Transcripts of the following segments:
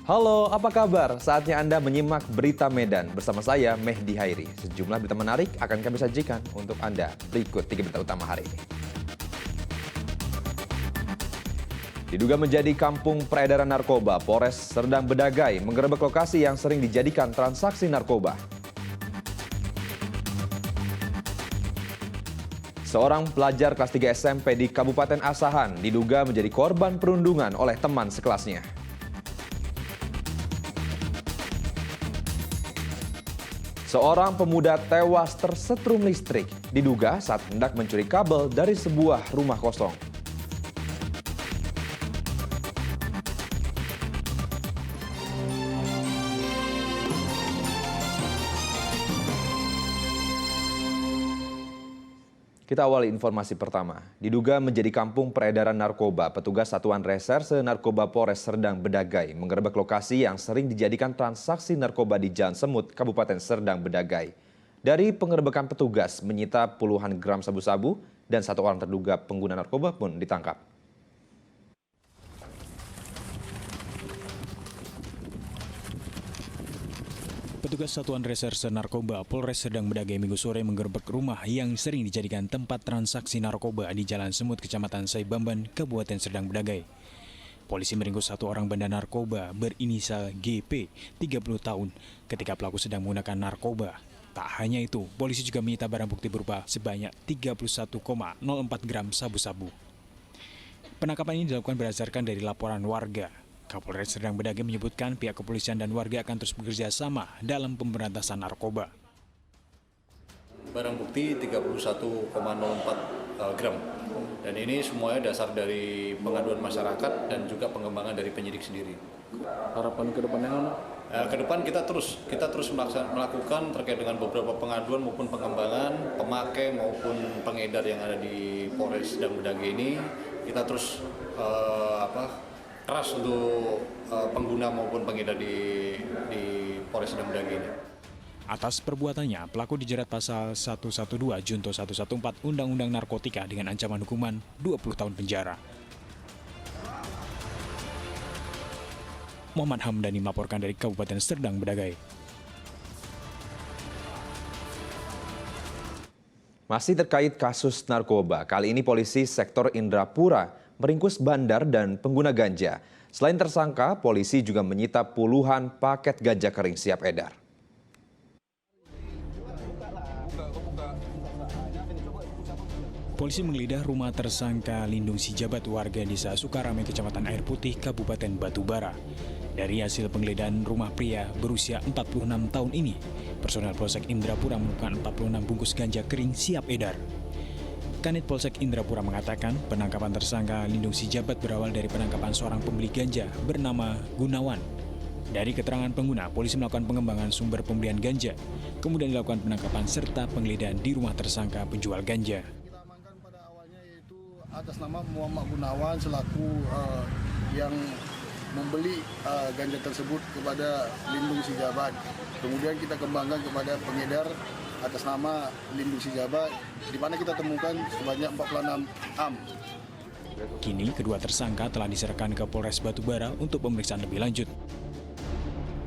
Halo, apa kabar? Saatnya Anda menyimak Berita Medan bersama saya, Mehdi Hairi. Sejumlah berita menarik akan kami sajikan untuk Anda. Berikut 3 berita utama hari ini. Diduga menjadi kampung peredaran narkoba, Polres Serdang Bedagai menggerebek lokasi yang sering dijadikan transaksi narkoba. Seorang pelajar kelas 3 SMP di Kabupaten Asahan diduga menjadi korban perundungan oleh teman sekelasnya. Seorang pemuda tewas tersetrum listrik, diduga saat hendak mencuri kabel dari sebuah rumah kosong. Kita awali informasi pertama. Diduga menjadi kampung peredaran narkoba, petugas Satuan Reserse Narkoba Polres Serdang Bedagai menggerebek lokasi yang sering dijadikan transaksi narkoba di Jalan Semut, Kabupaten Serdang Bedagai. Dari penggerebekan petugas menyita puluhan gram sabu-sabu dan satu orang terduga pengguna narkoba pun ditangkap. Petugas Satuan Reserse Narkoba Polres Serdang Bedagai Minggu sore menggerebek rumah yang sering dijadikan tempat transaksi narkoba di Jalan Semut, Kecamatan Saibamban, Kabupaten Serdang Bedagai. Polisi meringkus satu orang bandar narkoba berinisial GP, 30 tahun, ketika pelaku sedang menggunakan narkoba. Tak hanya itu, polisi juga menyita barang bukti berupa sebanyak 31,04 gram sabu-sabu. Penangkapan ini dilakukan berdasarkan dari laporan warga. Kapolres Serdang Bedagai menyebutkan pihak kepolisian dan warga akan terus bekerja sama dalam pemberantasan narkoba. Barang bukti 31,04 gram. Dan ini semuanya dasar dari pengaduan masyarakat dan juga pengembangan dari penyidik sendiri. Harapan ke depannya apa? Ke depan kita terus melakukan terkait dengan beberapa pengaduan maupun pengembangan pemakai maupun pengedar yang ada di Polres Serdang Bedagai ini. Kita terus keras untuk pengguna maupun pengedar di Polres Serdang Bedagai ini. Atas perbuatannya, pelaku dijerat pasal 112 Junto 114 Undang-Undang Narkotika dengan ancaman hukuman 20 tahun penjara. Muhammad Hamdani melaporkan dari Kabupaten Serdang Bedagai. Masih terkait kasus narkoba, kali ini polisi sektor Indrapura meringkus bandar dan pengguna ganja. Selain tersangka, polisi juga menyita puluhan paket ganja kering siap edar. Polisi menggeledah rumah tersangka Lindung Sijabat warga desa Sukarame, Kecamatan Air Putih, Kabupaten Batubara. Dari hasil penggeledahan rumah pria berusia 46 tahun ini, personel Polsek Indrapura menemukan 46 bungkus ganja kering siap edar. Kanit Polsek Indrapura mengatakan penangkapan tersangka Lindung Sijabat berawal dari penangkapan seorang pembeli ganja bernama Gunawan. Dari keterangan pengguna, polisi melakukan pengembangan sumber pembelian ganja, kemudian dilakukan penangkapan serta penggeledahan di rumah tersangka penjual ganja. Kita amankan pada awalnya yaitu atas nama Muhammad Gunawan selaku yang membeli ganja tersebut kepada Lindung Sijabat. Kemudian kita kembangkan kepada pengedar atas nama Lindung Sijabat, di mana kita temukan sebanyak 46 am. Kini kedua tersangka telah diserahkan ke Polres Batubara untuk pemeriksaan lebih lanjut.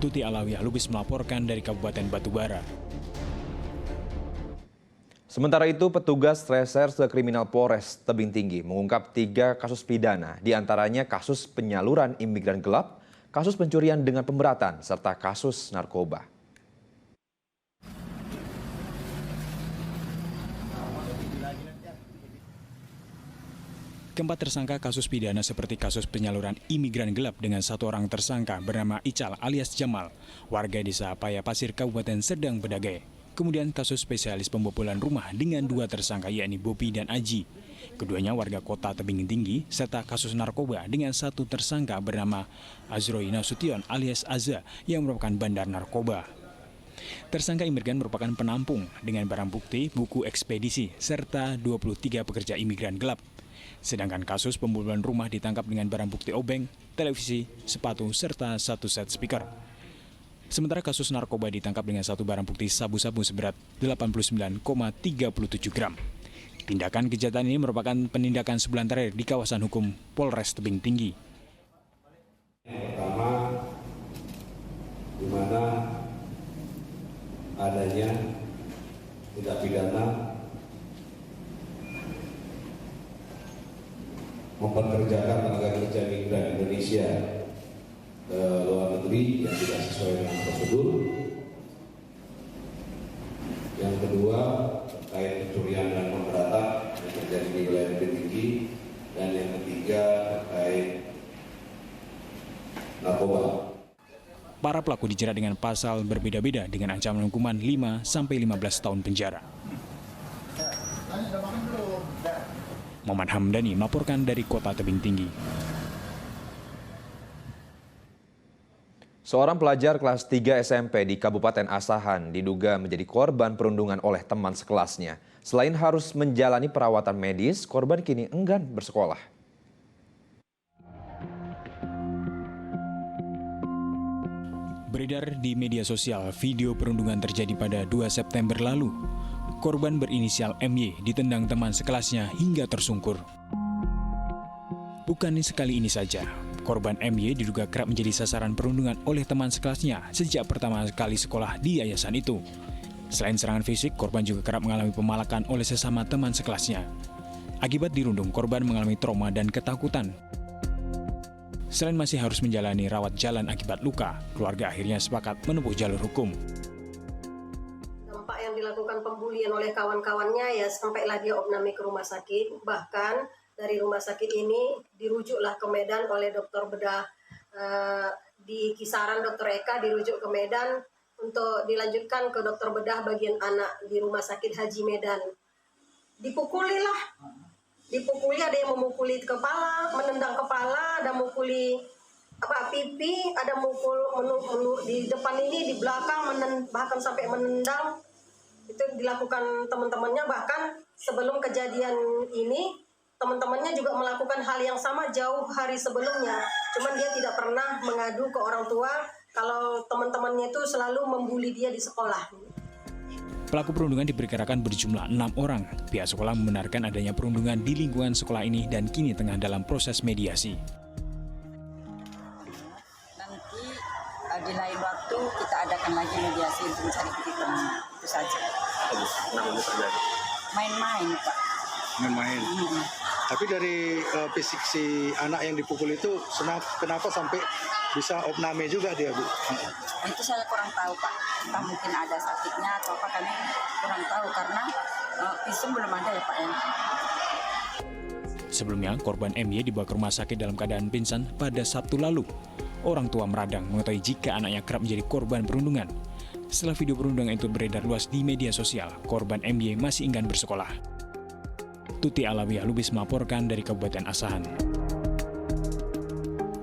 Tuti Alawiyah Lubis melaporkan dari Kabupaten Batubara. Sementara itu, petugas Reserse Kriminal Polres Tebing Tinggi mengungkap 3 kasus pidana, diantaranya kasus penyaluran imigran gelap, kasus pencurian dengan pemberatan, serta kasus narkoba. Keempat tersangka kasus pidana seperti kasus penyaluran imigran gelap dengan satu orang tersangka bernama Ical alias Jamal, warga desa Paya Pasir, Kabupaten Serdang Bedagai. Kemudian kasus spesialis pembobolan rumah dengan 2 tersangka yakni Bopi dan Aji. Keduanya warga kota Tebing Tinggi, serta kasus narkoba dengan 1 tersangka bernama Azroi Nasution alias Azza yang merupakan bandar narkoba. Tersangka imigran merupakan penampung dengan barang bukti, buku ekspedisi, serta 23 pekerja imigran gelap. Sedangkan kasus pembobolan rumah ditangkap dengan barang bukti obeng, televisi, sepatu, serta 1 set speaker. Sementara kasus narkoba ditangkap dengan 1 barang bukti sabu-sabu seberat 89,37 gram. Tindakan kejahatan ini merupakan penindakan sebulan terakhir di kawasan hukum Polres Tebing Tinggi. Pertama, adanya tindak pidana memperkerjakan tenaga kerja migran Indonesia ke luar negeri yang tidak sesuai dengan prosedur. Yang kedua, terkait pencurian dan pemberatan yang terjadi di wilayah tinggi. Dan yang ketiga, terkait narkoba. Para pelaku dijerat dengan pasal berbeda-beda dengan ancaman hukuman 5-15 tahun penjara. Muhammad Hamdani melaporkan dari Kota Tebing Tinggi. Seorang pelajar kelas 3 SMP di Kabupaten Asahan diduga menjadi korban perundungan oleh teman sekelasnya. Selain harus menjalani perawatan medis, korban kini enggan bersekolah. Beredar di media sosial video perundungan terjadi pada 2 September lalu. Korban berinisial MY ditendang teman sekelasnya hingga tersungkur. Bukan sekali ini saja, korban MY diduga kerap menjadi sasaran perundungan oleh teman sekelasnya sejak pertama kali sekolah di yayasan itu. Selain serangan fisik, korban juga kerap mengalami pemalakan oleh sesama teman sekelasnya. Akibat dirundung, korban mengalami trauma dan ketakutan. Selain masih harus menjalani rawat jalan akibat luka, keluarga akhirnya sepakat menempuh jalur hukum. Dampak yang dilakukan pembulian oleh kawan-kawannya ya sampailah dia opname ke rumah sakit. Bahkan dari rumah sakit ini dirujuklah ke Medan oleh dokter bedah di kisaran Dr. Eka, dirujuk ke Medan untuk dilanjutkan ke dokter bedah bagian anak di Rumah Sakit Haji Medan. Dipukuli, ada yang memukuli kepala, menendang kepala, ada mukuli pipi, ada mukul di depan ini, di belakang, bahkan sampai menendang. Itu dilakukan teman-temannya, bahkan sebelum kejadian ini teman-temannya juga melakukan hal yang sama jauh hari sebelumnya. Cuman dia tidak pernah mengadu ke orang tua kalau teman-temannya itu selalu membuli dia di sekolah. Pelaku perundungan diperkirakan berjumlah 6 orang. Pihak sekolah membenarkan adanya perundungan di lingkungan sekolah ini dan kini tengah dalam proses mediasi. Nanti di lain waktu kita adakan lagi mediasi untuk mencari titik temu. Itu saja. Main-main, Pak. Main-main. Tapi dari fisik si anak yang dipukul itu, kenapa sampai bisa opname juga dia, Bu? Itu saya kurang tahu, Pak. Entah mungkin ada sakitnya atau apa, kami kurang tahu karena visum belum ada ya, Pak. Sebelumnya, korban MY dibawa ke rumah sakit dalam keadaan pingsan pada Sabtu lalu. Orang tua meradang mengetahui jika anaknya kerap menjadi korban perundungan. Setelah video perundungan itu beredar luas di media sosial, korban MY masih enggan bersekolah. Tuti Alawiyah Lubis melaporkan dari Kabupaten Asahan.